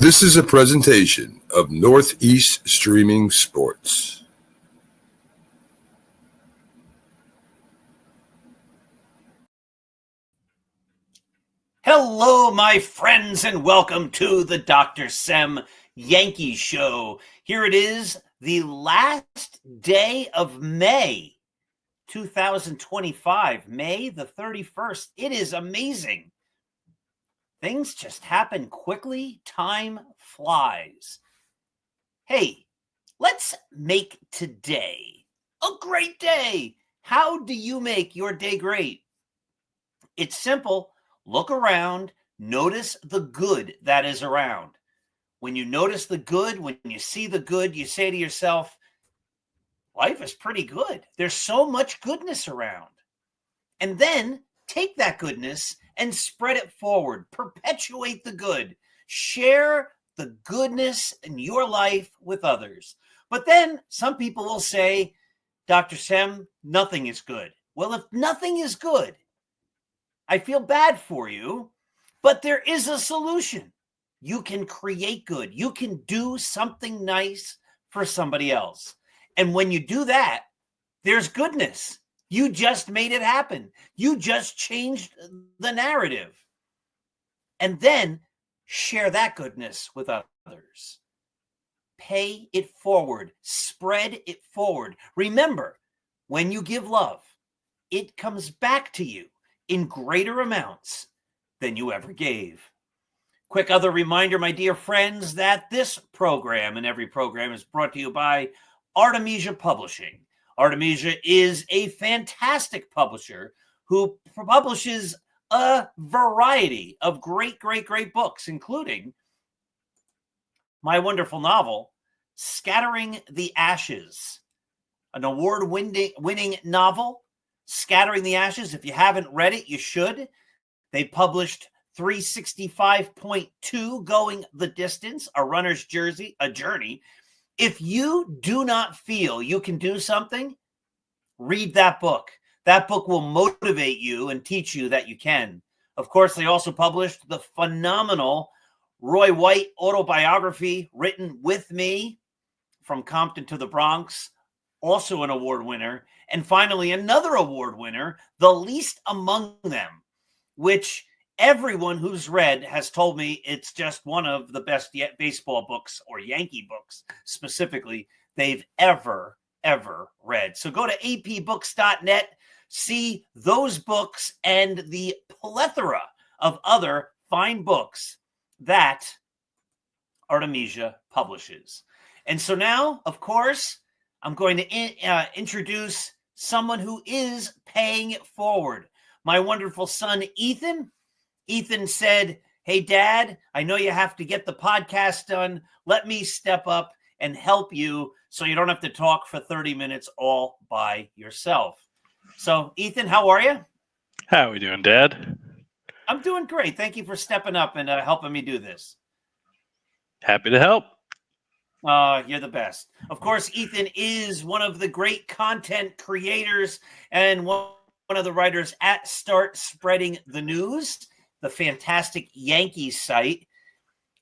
This is a presentation of Northeast Streaming Sports. Hello, my friends, and welcome to the Dr. Sem Yankees Show. Here it is, the last day of May 2025, May the 31st. It is amazing. Things just happen quickly. Time flies. Hey, let's make today a great day. How do you make your day great? It's simple. Look around, notice the good that is around. When you notice the good, when you see the good, you say to yourself, life is pretty good. There's so much goodness around. And then take that goodness and spread it forward. Perpetuate the good. Share the goodness in your life with others. But then some people will say, Dr. Sem, nothing is good. Well, if nothing is good, I feel bad for you, but there is a solution. You can create good. You can do something nice for somebody else. And when you do that, there's goodness. You just made it happen. You just changed the narrative. And then share that goodness with others. Pay it forward. Spread it forward. Remember, when you give love, it comes back to you in greater amounts than you ever gave. Quick other reminder, my dear friends, that this program and every program is brought to you by Artemisia Publishing. Artemisia is a fantastic publisher who publishes a variety of great books, including my wonderful novel, Scattering the Ashes, an award-winning novel. Scattering the Ashes. If you haven't read it, you should. They published 365.2, Going the Distance, a runner's journey. If you do not feel you can do something, read that book. That book will motivate you and teach you that you can. Of course, they also published the phenomenal Roy White autobiography, Written with Me, From Compton to the Bronx, also an award winner. And finally, another award winner, The Least Among Them, which everyone who's read has told me it's just one of the best baseball books, or Yankee books specifically, they've ever read. So go to apbooks.net, see those books and the plethora of other fine books that Artemisia publishes. And so now, of course, I'm going to introduce someone who is paying it forward. My wonderful son, Ethan. Ethan said, hey, Dad, I know you have to get the podcast done. Let me step up and help you so you don't have to talk for 30 minutes all by yourself. So, Ethan, how are you? How are we doing, Dad? I'm doing great. Thank you for stepping up and helping me do this. Happy to help. You're the best. Of course, Ethan is one of the great content creators and one of the writers at Start Spreading the News, the fantastic Yankees site.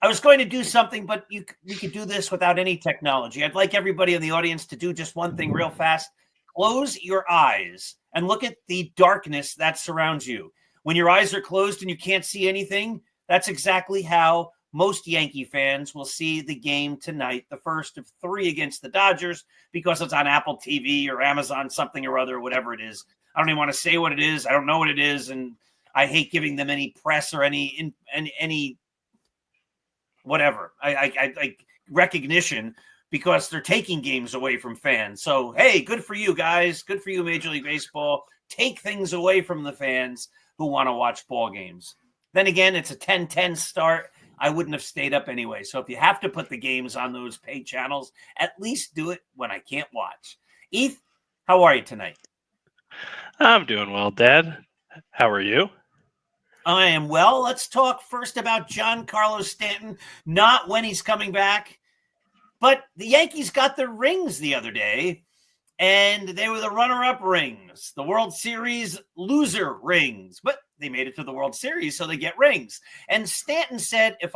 I was going to do something, but we could do this without any technology. I'd like everybody in the audience to do just one thing real fast. Close your eyes and look at the darkness that surrounds you. When your eyes are closed and you can't see anything, that's exactly how most Yankee fans will see the game tonight, the first of 3 against the Dodgers, because it's on Apple TV or Amazon something or other, whatever it is. I don't even want to say what it is. I don't know what it is, and I hate giving them any press or any whatever. I recognition, because they're taking games away from fans. So, hey, good for you guys. Good for you, Major League Baseball. Take things away from the fans who want to watch ball games. Then again, it's a 10-10 start. I wouldn't have stayed up anyway. So if you have to put the games on those pay channels, at least do it when I can't watch. Eth, how are you tonight? I'm doing well, Dad. How are you? I am well. Let's talk first about Giancarlo Stanton, not when he's coming back. But the Yankees got their rings the other day, and they were the runner-up rings, the World Series loser rings. But they made it to the World Series, so they get rings. And Stanton said, if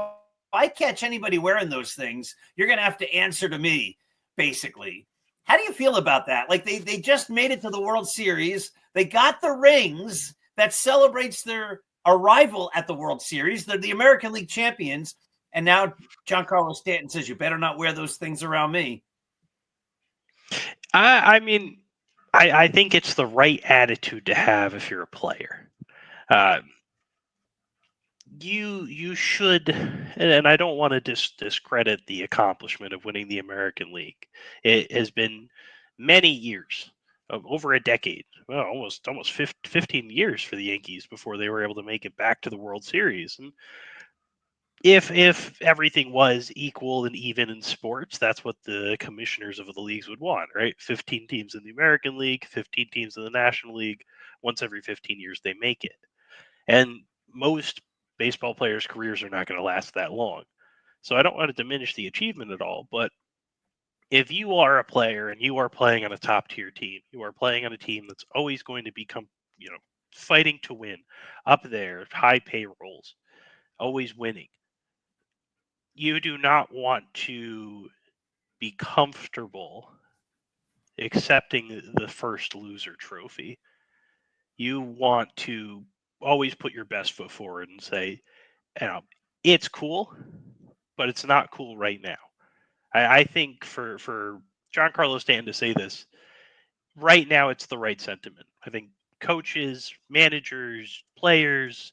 I catch anybody wearing those things, you're going to have to answer to me, basically. How do you feel about that? Like they just made it to the World Series. They got the rings that celebrates their arrival at the World Series. They're the American League champions. And now Giancarlo Stanton says, you better not wear those things around me. I mean, I think it's the right attitude to have if you're a player. You should, and I don't want to discredit the accomplishment of winning the American League. It has been many years, over a decade, well, almost 15 years for the Yankees before they were able to make it back to the World Series. And if everything was equal and even in sports, that's what the commissioners of the leagues would want, right? 15 teams in the American League, 15 teams in the National League. Once every 15 years, they make it. And most baseball players' careers are not going to last that long. So I don't want to diminish the achievement at all, but if you are a player and you are playing on a top tier team, you are playing on a team that's always going to become, fighting to win, up there, high payrolls, always winning. You do not want to be comfortable accepting the first loser trophy. You want to always put your best foot forward and say, it's cool, but it's not cool right now. I think for Giancarlo Stanton to say this, right now it's the right sentiment. I think coaches, managers, players,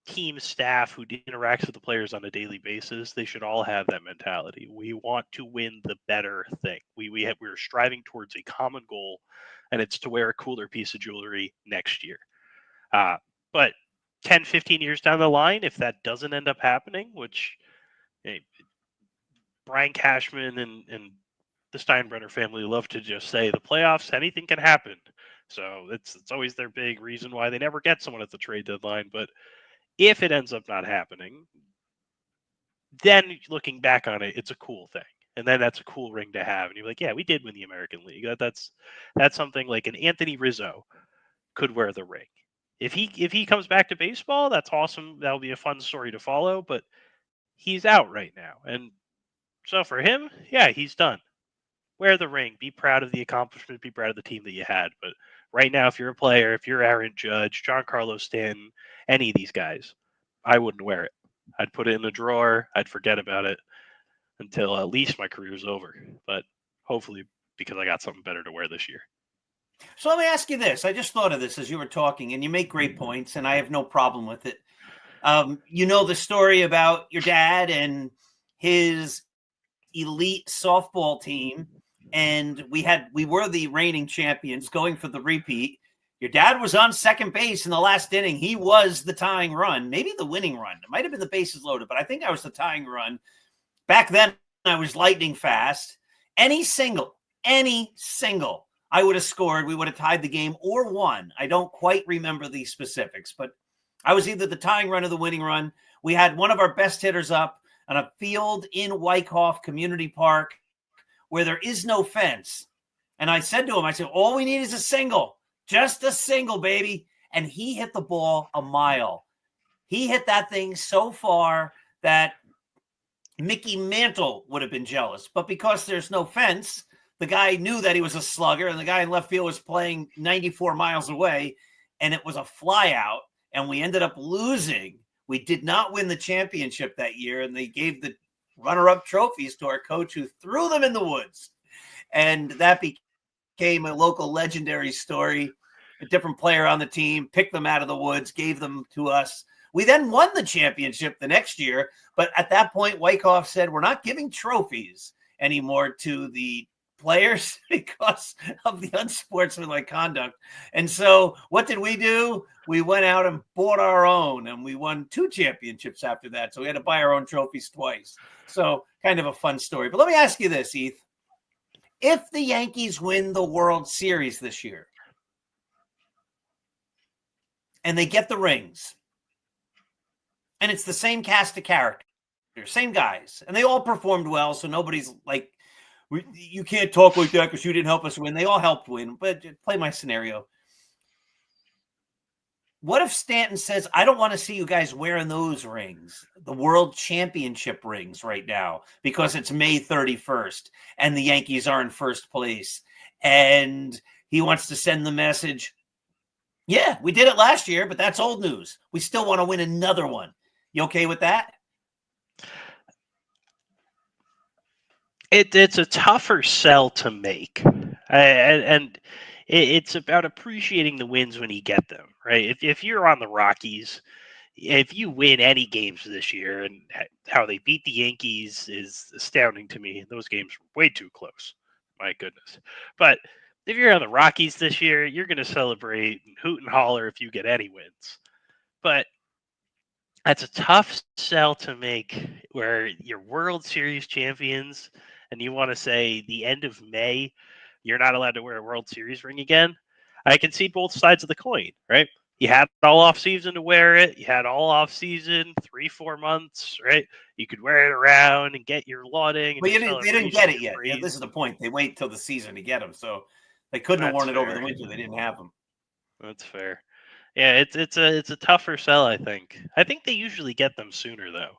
team staff who interacts with the players on a daily basis, they should all have that mentality. We want to win the better thing. We're striving towards a common goal, and it's to wear a cooler piece of jewelry next year. But 10, 15 years down the line, if that doesn't end up happening, which Brian Cashman and the Steinbrenner family love to just say, the playoffs, anything can happen. So it's always their big reason why they never get someone at the trade deadline. But if it ends up not happening, then looking back on it, it's a cool thing. And then that's a cool ring to have. And you're like, yeah, we did win the American League. That's something like an Anthony Rizzo could wear the ring. If he comes back to baseball, that's awesome. That'll be a fun story to follow. But he's out right now. And so for him, yeah, he's done. Wear the ring. Be proud of the accomplishment. Be proud of the team that you had. But right now, if you're a player, if you're Aaron Judge, Giancarlo Stanton, any of these guys, I wouldn't wear it. I'd put it in a drawer. I'd forget about it until at least my career's over. But hopefully, because I got something better to wear this year. So let me ask you this. I just thought of this as you were talking, and you make great points, and I have no problem with it. You know the story about your dad and his elite softball team, and we were the reigning champions going for the repeat. Your dad was on second base in the last inning. He was the tying run, maybe the winning run. It might have been the bases loaded, but I think I was the tying run. Back then, I was lightning fast. Any single I would have scored. We would have tied the game or won. I don't quite remember the specifics, but I was either the tying run or the winning run. We had one of our best hitters up on a field in Wyckoff Community Park where there is no fence. And I said to him, all we need is a single, just a single, baby. And he hit the ball a mile. He hit that thing so far that Mickey Mantle would have been jealous. But because there's no fence, the guy knew that he was a slugger, and the guy in left field was playing 94 miles away, and it was a fly out, and we ended up losing. We did not win the championship that year, and they gave the runner-up trophies to our coach who threw them in the woods. And that became a local legendary story. A different player on the team picked them out of the woods, gave them to us. We then won the championship the next year, but at that point, Wyckoff said, we're not giving trophies anymore to the players because of the unsportsmanlike conduct. And so what did we do? We went out and bought our own, and we won 2 championships after that. So we had to buy our own trophies twice. So kind of a fun story. But let me ask you this, Heath. If the Yankees win the World Series this year and they get the rings, and it's the same cast of characters, same guys, and they all performed well, so nobody's like, you can't talk like that because you didn't help us win. They all helped win, but play my scenario. What if Stanton says, I don't want to see you guys wearing those rings, the World Championship rings right now, because it's May 31st and the Yankees are in first place. And he wants to send the message, yeah, we did it last year, but that's old news. We still want to win another one. You okay with that? It's a tougher sell to make, and it's about appreciating the wins when you get them, right? If you're on the Rockies, if you win any games this year, and how they beat the Yankees is astounding to me. Those games were way too close. My goodness. But if you're on the Rockies this year, you're going to celebrate and hoot and holler if you get any wins. But that's a tough sell to make where you're World Series champions and you want to say the end of May, you're not allowed to wear a World Series ring again. I can see both sides of the coin, right? You had all off season to wear it. You had all off season, 3-4 months, right? You could wear it around and get your lauding and But your they didn't get it celebration, yet. your Yeah, praise. this is the point. They wait till the season to get them. So they couldn't have That's worn it over the fair. winter. They didn't have them. That's fair. Yeah, it's a tougher sell, I think. I think they usually get them sooner though.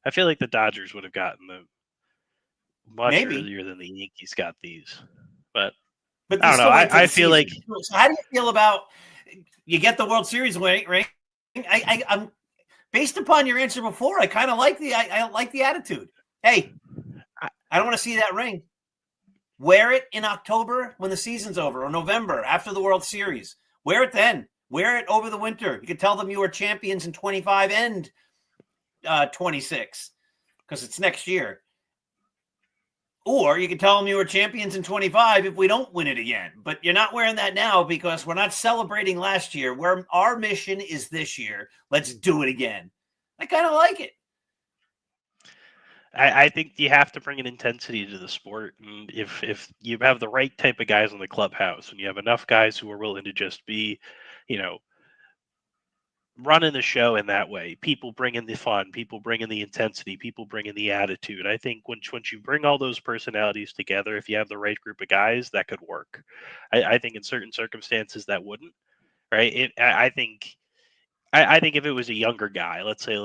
I feel like the Dodgers would have gotten them much Maybe. earlier than the Yankees got these. But But I you don't know. still wait till I the feel like season. So how do you feel about you get the World Series ring? I'm based upon your answer before. I kind of like I like the attitude. Hey, I don't want to see that ring. Wear it in October when the season's over, or November after the World Series. Wear it then. Wear it over the winter. You can tell them you were champions in 25 and 26 because it's next year. Or you can tell them you were champions in 25 if we don't win it again. But you're not wearing that now because we're not celebrating last year. Where our mission is this year. Let's do it again. I kind of like it. I think you have to bring an intensity to the sport, and if you have the right type of guys in the clubhouse, and you have enough guys who are willing to just be, you know, running the show in that way, people bringing the fun, people bringing the intensity, people bringing the attitude. I think once you bring all those personalities together, if you have the right group of guys, that could work. I think in certain circumstances that wouldn't, right? I think if it was a younger guy, let's say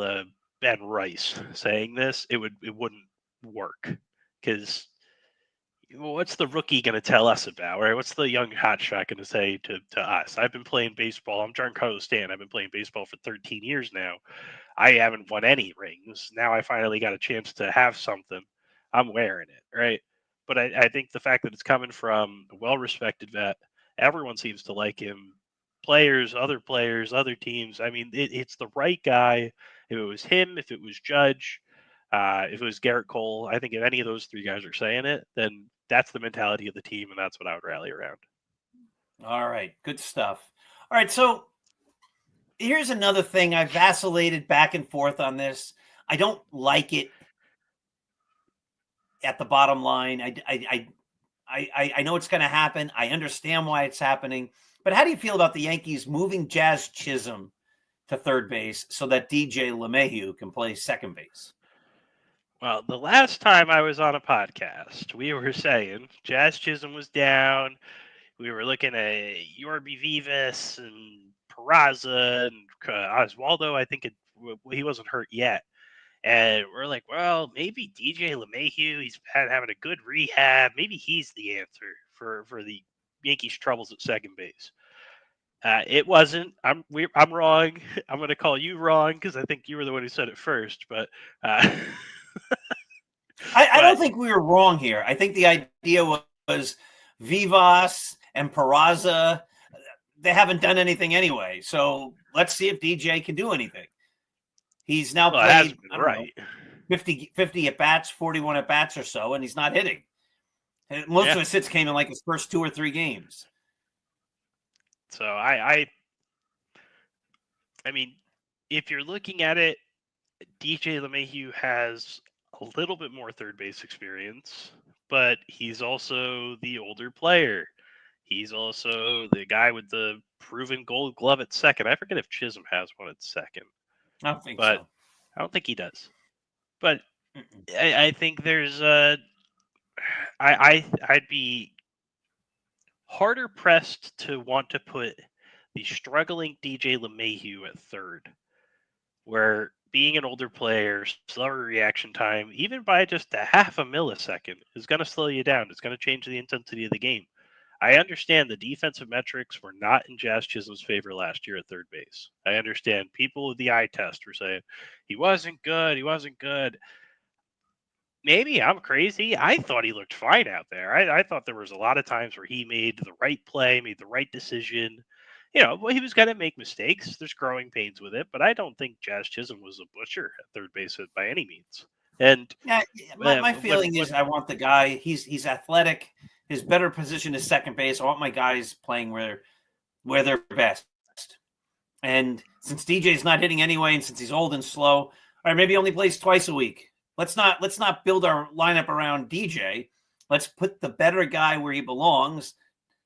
Ben Rice saying this, it wouldn't work because what's the rookie going to tell us about, right? What's the young hotshot going to say to us? I've been playing baseball. I'm Giancarlo Stanton. I've been playing baseball for 13 years now. I haven't won any rings. Now I finally got a chance to have something. I'm wearing it, right? But I think the fact that it's coming from a well-respected vet, everyone seems to like him. Players, other teams. I mean, it's the right guy. If it was him, if it was Judge, if it was Garrett Cole, I think if any of those three guys are saying it, then that's the mentality of the team, and that's what I would rally around. All right. Good stuff. All right. So here's another thing. I vacillated back and forth on this. I don't like it at the bottom line. I know it's going to happen. I understand why it's happening. But how do you feel about the Yankees moving Jazz Chisholm to third base so that DJ LeMahieu can play second base? Well, the last time I was on a podcast, we were saying Jazz Chisholm was down. We were looking at Yorby Vivas and Peraza and Oswaldo. I think he wasn't hurt yet. And we're like, well, maybe DJ LeMahieu, he's having a good rehab. Maybe he's the answer for the Yankees' troubles at second base. It wasn't. I'm wrong. I'm going to call you wrong because I think you were the one who said it first. But I don't think we were wrong here. I think the idea was Vivas and Peraza, they haven't done anything anyway. So let's see if DJ can do anything. He's now played right. 50 at bats, 41 at bats or so, and he's not hitting. And most of his hits came in like his first 2 or 3 games. So I mean, if you're looking at it, DJ LeMahieu has a little bit more third base experience, but he's also the older player. He's also the guy with the proven Gold Glove at second. I forget if Chisholm has one at second. I don't think so. I don't think he does. But I think there's I'd be harder pressed to want to put the struggling DJ LeMahieu at third, where being an older player, slower reaction time, even by just a half a millisecond, is going to slow you down. It's going to change the intensity of the game. I understand the defensive metrics were not in Jazz Chisholm's favor last year at third base. I understand people with the eye test were saying he wasn't good. He wasn't good. Maybe I'm crazy. I thought he looked fine out there. I thought there was a lot of times where he made the right play, made the right decision. Well, he was going to make mistakes. There's growing pains with it, but I don't think Jazz Chisholm was a butcher at third base by any means. And yeah, my feeling is I want the guy. He's athletic. His better position is second base. I want my guys playing where they're best. And since DJ's not hitting anyway, and since he's old and slow, all right, maybe he only plays twice a week. Let's not build our lineup around DJ. Let's put the better guy where he belongs.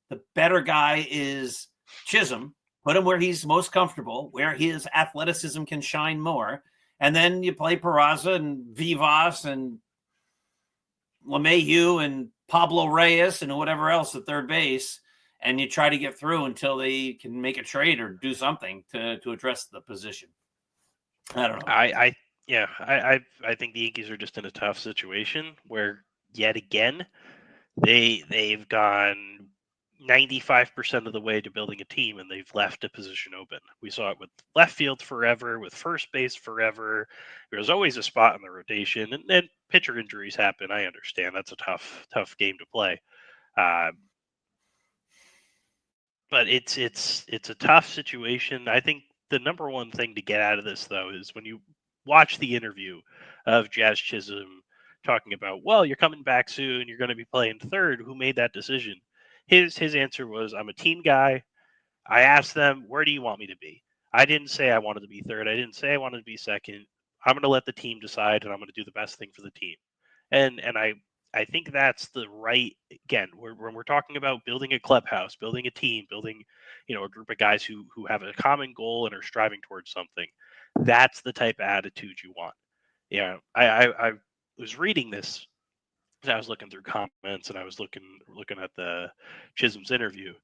The better guy is Chisholm. Put him where he's most comfortable, where his athleticism can shine more. And then you play Peraza and Vivas and LeMahieu and Pablo Reyes and whatever else at third base, and you try to get through until they can make a trade or do something to address the position. I don't know. I think the Yankees are just in a tough situation where yet again they've gone 95% of the way to building a team and they've left a position open. We saw it with left field forever, with first base forever. There's always a spot in the rotation, and then pitcher injuries happen. I understand that's a tough game to play. But it's a tough situation. I think the number one thing to get out of this, though, is when you watch the interview of Jazz Chisholm talking about, well, you're coming back soon, you're going to be playing third. Who made that decision? His answer was, I'm a team guy. I asked them, where do you want me to be? I didn't say I wanted to be third. I didn't say I wanted to be second. I'm going to let the team decide, and I'm going to do the best thing for the team. And I think that's the right, again, when we're talking about building a clubhouse, building a team, building, a group of guys who have a common goal and are striving towards something. That's the type of attitude you want. I was reading this. I was looking through comments and I was looking at the Chisholm's interview,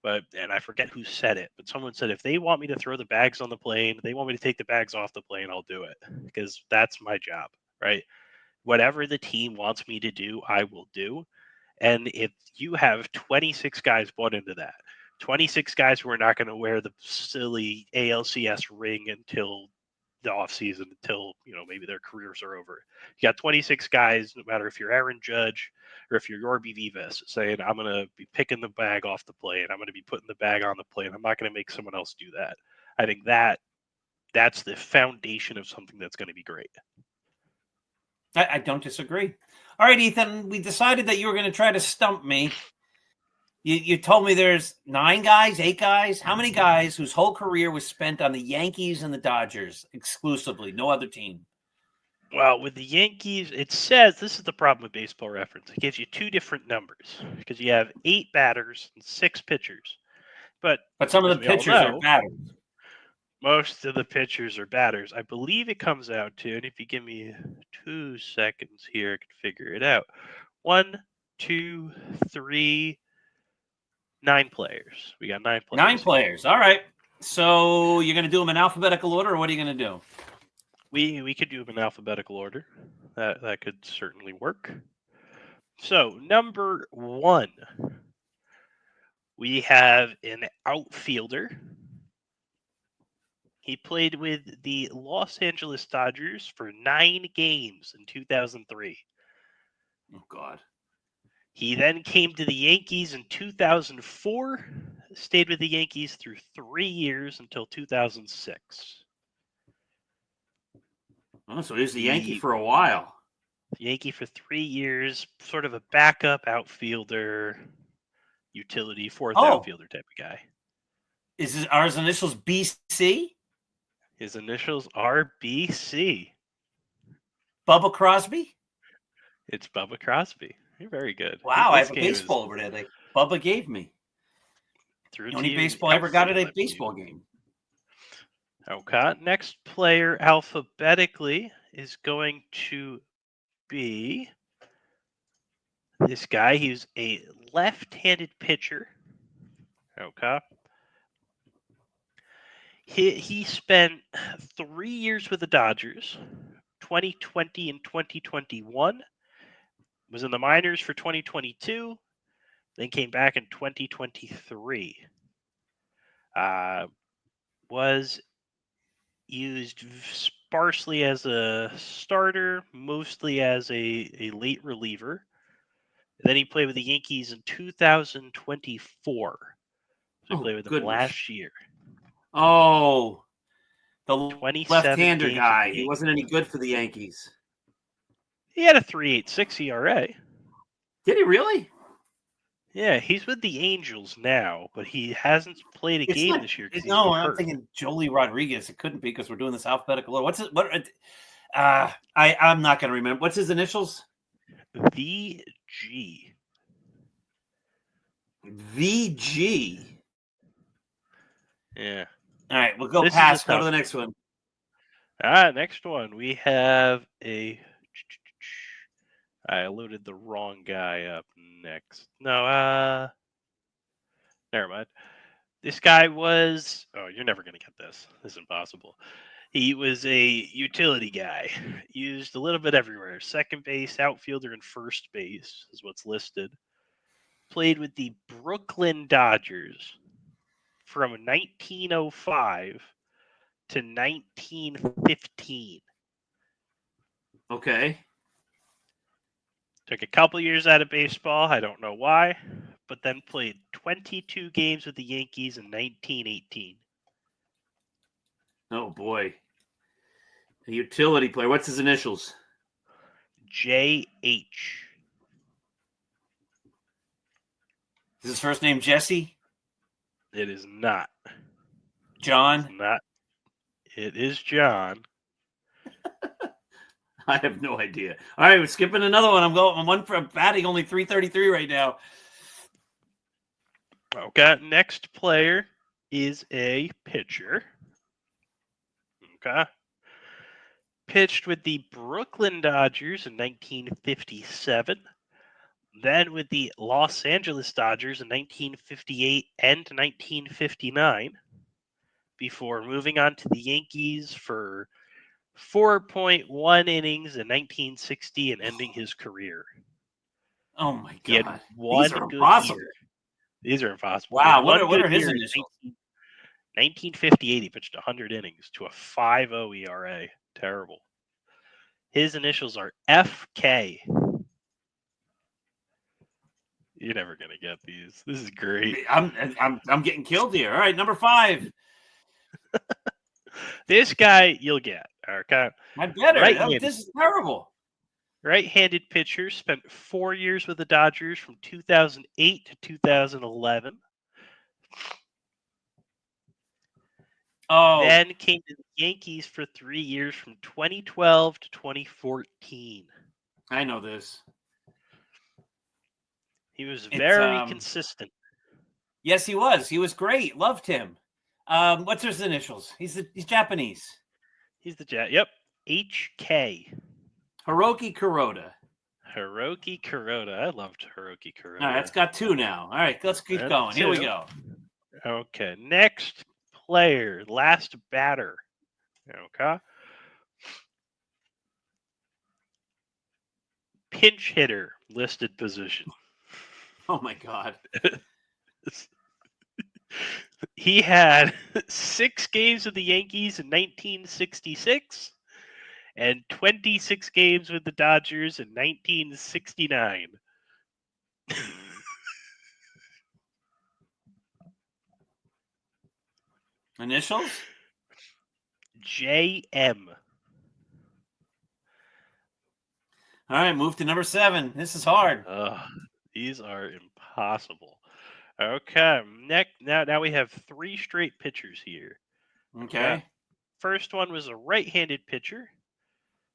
and I forget who said it, but someone said, if they want me to throw the bags on the plane, they want me to take the bags off the plane, I'll do it because that's my job, right? Whatever the team wants me to do, I will do. And if you have 26 guys bought into that, 26 guys who are not going to wear the silly ALCS ring until the offseason, until maybe their careers are over. You got 26 guys, no matter if you're Aaron Judge or if you're Yorby Vivas, saying, I'm going to be picking the bag off the plane. I'm going to be putting the bag on the plane. I'm not going to make someone else do that. I think that's the foundation of something that's going to be great. I don't disagree. All right, Ethan, we decided that you were going to try to stump me. You told me there's 9 guys, 8 guys. How many guys whose whole career was spent on the Yankees and the Dodgers exclusively, no other team? Well, with the Yankees, it says, this is the problem with Baseball Reference. It gives you 2 different numbers because you have 8 batters and 6 pitchers. But some of the pitchers are batters. Most of the pitchers are batters. I believe it comes out to, and if you give me 2 seconds here, I can figure it out. 1, 2, 3, 9 players. We got 9 players. 9 players. All right. So you're going to do them in alphabetical order, or what are you going to do? We could do them in alphabetical order. That could certainly work. So number 1, we have an outfielder. He played with the Los Angeles Dodgers for 9 games in 2003. Oh, God. He then came to the Yankees in 2004, stayed with the Yankees through 3 years until 2006. Oh, so he was the Yankee for a while. Yankee for 3 years, sort of a backup outfielder, utility, fourth outfielder type of guy. Are his initials BC? His initials are BC. Bubba Crosby? It's Bubba Crosby. You're very good. Wow, I have a baseball over there that Bubba gave me. The only baseball I ever got at a baseball game. Okay. Next player alphabetically is going to be this guy. He's a left-handed pitcher. Okay. He spent 3 years with the Dodgers, 2020 and 2021. Was in the minors for 2022, then came back in 2023. Was used sparsely as a starter, mostly as a late reliever. Then he played with the Yankees in 2024. So he played with them last year. Oh, the 27 left-hander games guy. He wasn't any good for the Yankees. He had a 3.86 ERA. Did he really? Yeah, he's with the Angels now, but he hasn't played a game this year because he's No, been I'm hurt. thinking Jolie Rodriguez. It couldn't be because we're doing this alphabetical order. What's it? What? I'm not going to remember. What's his initials? VG. VG. Yeah. All right, we'll go This past. Go to the next one. Next one. We have a... I loaded the wrong guy up next. No, never mind. This guy was... Oh, you're never going to get this. This is impossible. He was a utility guy. Used a little bit everywhere. Second base, outfielder, and first base is what's listed. Played with the Brooklyn Dodgers from 1905 to 1915. Okay. Took a couple years out of baseball. I don't know why, but then played 22 games with the Yankees in 1918. Oh, boy. A utility player. What's his initials? JH. Is his first name Jesse? It is not. John? It's not. It is John. I have no idea. All right, we're skipping another one. I'm one for batting only 333 right now. Okay, next player is a pitcher. Okay. Pitched with the Brooklyn Dodgers in 1957, then with the Los Angeles Dodgers in 1958 and 1959, before moving on to the Yankees for 4.1 innings in 1960 and ending his career. Oh, my God. He had one These are good impossible. year. These are impossible. Wow, what are his initials? 1958, he pitched 100 innings to a 5.0 ERA. Terrible. His initials are FK. You're never gonna get these. This is great. I'm getting killed here. All right, number 5. This guy you'll get. Okay. I better. This is terrible. Right-handed pitcher, spent 4 years with the Dodgers from 2008 to 2011. Oh. Then came to the Yankees for 3 years from 2012 to 2014. I know this. He was very consistent. Yes, he was. He was great. Loved him. What's his initials? He's Japanese. He's the Jet. Yep. HK. Hiroki Kuroda. Hiroki Kuroda. I loved Hiroki Kuroda. All right, that's got 2 now. All right, let's keep going. 2. Here we go. Okay, next player, last batter. Okay. Pinch hitter, listed position. Oh, my God. He had 6 games with the Yankees in 1966 and 26 games with the Dodgers in 1969. Initials? JM. All right, move to number 7. This is hard. These are impossible. Okay, now we have 3 straight pitchers here. Okay. First one was a right-handed pitcher.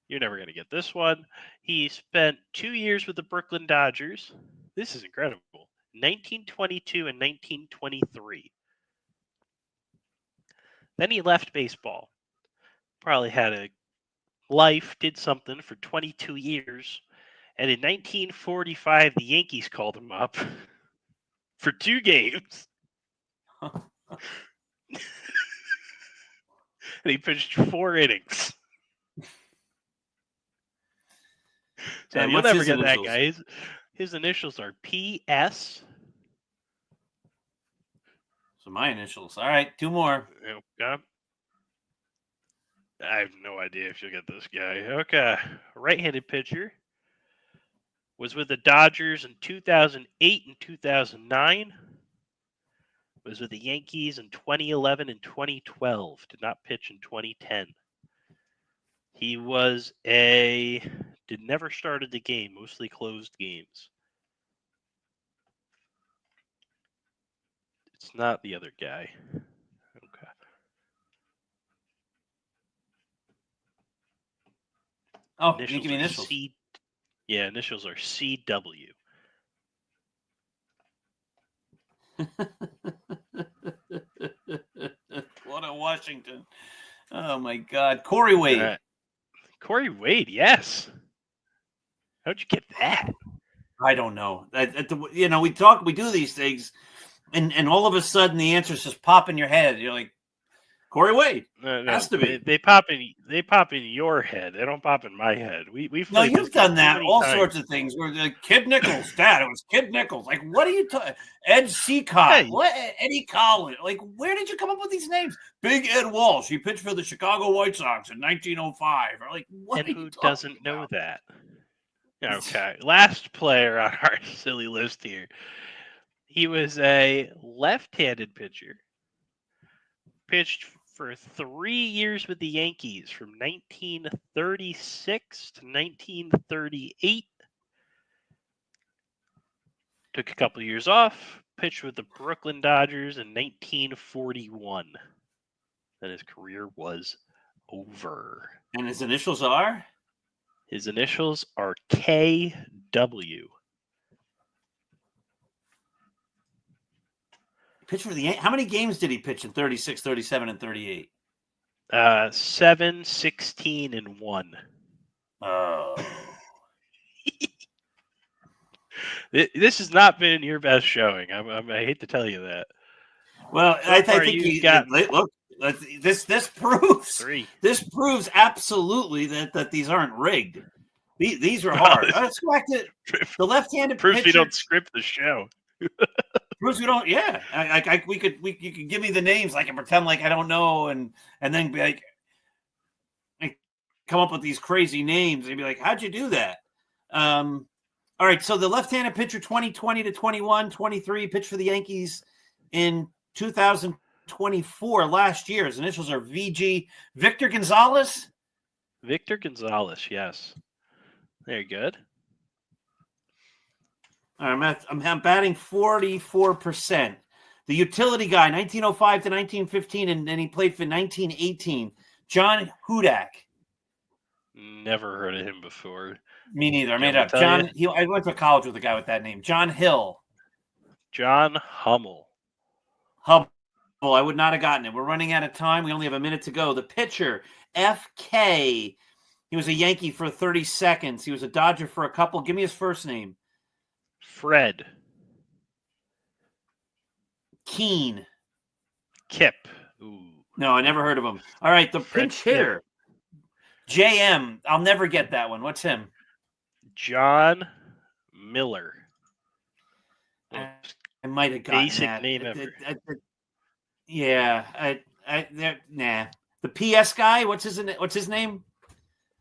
You're never going to get this one. He spent 2 years with the Brooklyn Dodgers. This is incredible. 1922 and 1923. Then he left baseball. Probably had a life, did something for 22 years. And in 1945, the Yankees called him up for 2 games. And he pitched 4 innings. So And you'll what's never his get that initials? guy. His initials are PS. So my initials. All right, 2 more. Okay. I have no idea if you'll get this guy. Okay. Right-handed pitcher. Was with the Dodgers in 2008 and 2009. Was with the Yankees in 2011 and 2012. Did not pitch in 2010. He never started the game, mostly closed games. It's not the other guy. Okay. Oh, you give me initials. Initials are CW. Florida, Washington. Oh my God, Corey Wade. Corey Wade, yes. How'd you get that? I don't know. We do these things, and all of a sudden the answers just pop in your head. You're like, Corey Wade. No, has to be. They pop in your head. They don't pop in my head. No, you've done that. All sorts of things. Where like Kid Nichols, Dad. It was Kid Nichols. Like, what are you talking? Ed Seacott. Hey. What? Eddie Collins. Like, where did you come up with these names? Big Ed Walsh. He pitched for the Chicago White Sox in 1905. Or like, what? And who doesn't know that? Okay. Last player on our silly list here. He was a left-handed pitcher. Pitched for 3 years with the Yankees from 1936 to 1938. Took a couple years off. Pitched with the Brooklyn Dodgers in 1941. Then his career was over. And his initials are? His initials are KW. Pitched for the Yankees. How many games did he pitch in 36, 37, and 38? 7, 16, and 1. Oh. This has not been your best showing. I hate to tell you that. Well, So I far think you've got look. This proves 3. This proves absolutely that these aren't rigged. These are hard. Let's go back to the left-handed proves pitcher. we don't script the show. Proves we don't. Yeah, you could give me the names. I can pretend like I don't know, and then be like, come up with these crazy names and be like, how'd you do that? All right, so the left-handed pitcher, 2020 to 21, 23, pitched for the Yankees in 2024 last year. His initials are VG. Victor Gonzalez? Victor Gonzalez, yes. Very good. I'm batting 44%. The utility guy, 1905 to 1915, and then he played for 1918. John Hudak. Never heard of him before. Me neither. I made it up. I went to college with a guy with that name. John Hill. John Hummel. Hubble. I would not have gotten it. We're running out of time. We only have a minute to go. The pitcher, FK. He was a Yankee for 30 seconds. He was a Dodger for a couple. Give me his first name. Fred. Keen. Kip. Ooh. No, I never heard of him. All right, the pinch hitter. JM. I'll never get that one. What's him? John Miller. I might have gotten Basic that. name ever. Nah. The PS guy. What's his name?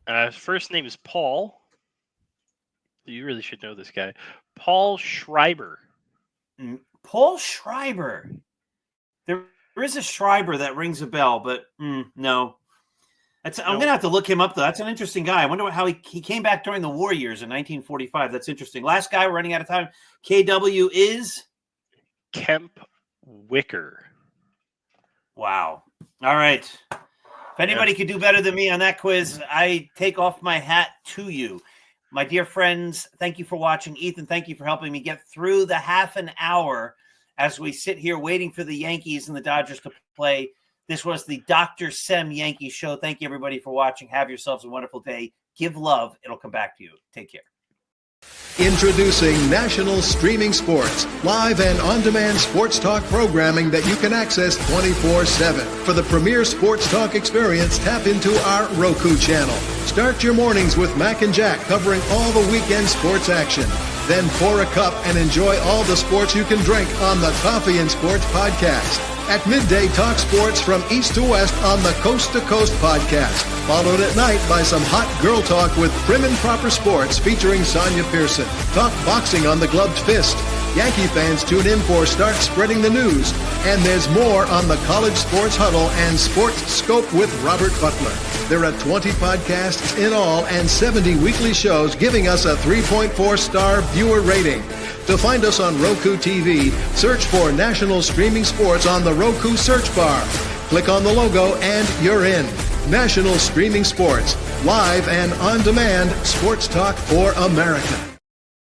His first name is Paul. You really should know this guy. Paul Schreiber. Paul Schreiber. There is a Schreiber that rings a bell, but no. I'm going to have to look him up, though. That's an interesting guy. I wonder how he came back during the war years in 1945. That's interesting. Last guy, we're running out of time. KW is? Kemp Wicker. Wow. All right. If anybody could do better than me on that quiz, I take off my hat to you. My dear friends, thank you for watching. Ethan, thank you for helping me get through the half an hour as we sit here waiting for the Yankees and the Dodgers to play. This was the Dr. Sem Yankees Show. Thank you, everybody, for watching. Have yourselves a wonderful day. Give love. It'll come back to you. Take care. Introducing National Streaming Sports, live and on-demand sports talk programming that you can access 24/7. For the premier sports talk experience, tap into our Roku channel. Start your mornings with Mac and Jack covering all the weekend sports action. Then pour a cup and enjoy all the sports you can drink on the Coffee and Sports podcast. At midday, talk sports from east to west on the Coast to Coast podcast. Followed at night by some hot girl talk with Prim and Proper Sports featuring Sonia Pearson. Talk boxing on the Gloved Fist. Yankee fans tune in for Start Spreading the News. And there's more on the College Sports Huddle and Sports Scope with Robert Butler. There are 20 podcasts in all and 70 weekly shows giving us a 3.4-star viewer rating. To find us on Roku TV, search for National Streaming Sports on the Roku search bar. Click on the logo and you're in. National Streaming Sports, live and on-demand sports talk for America.